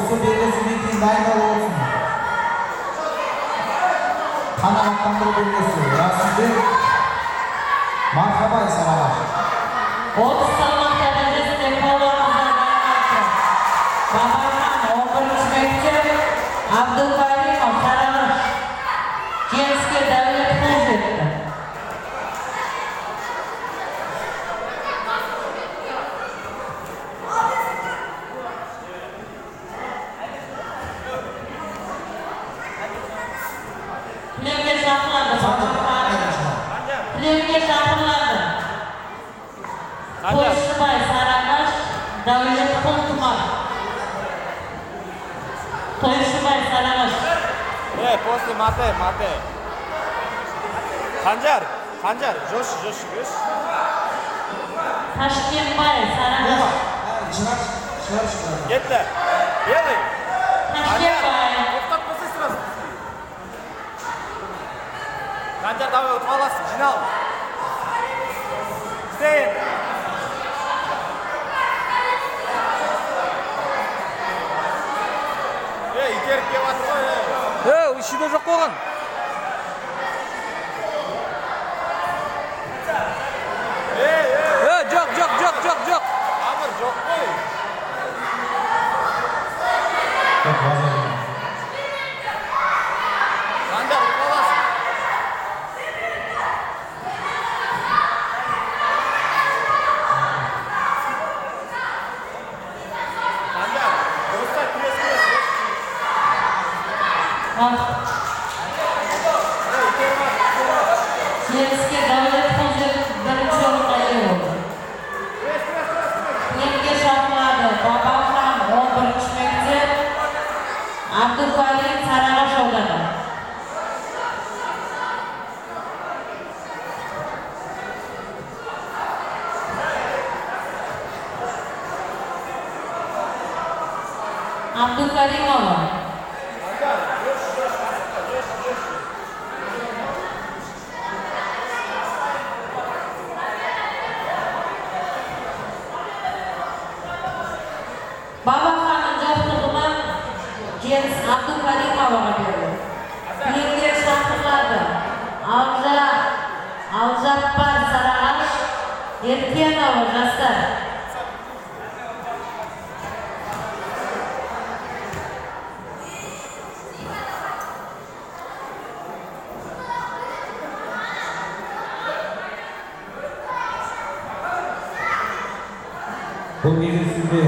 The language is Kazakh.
Осы белгісінен кейін дайындалып olsun. Қанағаттандыру белгісі. Расылбек Мархабай Сарағаш. 30 салмақ дәрежесінде қолдарыңызға дайындалды. Бабахан 11-ші мектеп, Абдулкаримов Сарағаш. Жеңіске Дәулет қол жетті. Племге шақырылады. Племге шақырылады. Қойшыбай Сарағаш, Дәулет Құлтұмар. Қойшыбай Сарағаш. После мате. Қанжар, жош. Ташкентбай Сарағаш. Кетті. Белый. Ташкентбай. Тоқтап қойсай сразу. Қанжар, давай ұтып аласың, жинал. Стейін. Итеріп кеп атыр ғой. Үшіде жоқ болған. Жоқ. Амыр, жоқ қой. Қанжар, ұтып аласың. Қанжар, достар күрес. Жеңіске Дәулет қол жетті. Бірінші орынға ие болды. Племге шақырылады. Бабахан 11-ші мектеп, Абдулкарим Сарағаш ауданы. Абдулкаримова. Бабаханның жоқтығынан жеңіс Абдулкаримоваға берді. Племге шақырылады. Алжаппар Сарағаш, Еркенова жастар. Бұл кездесуде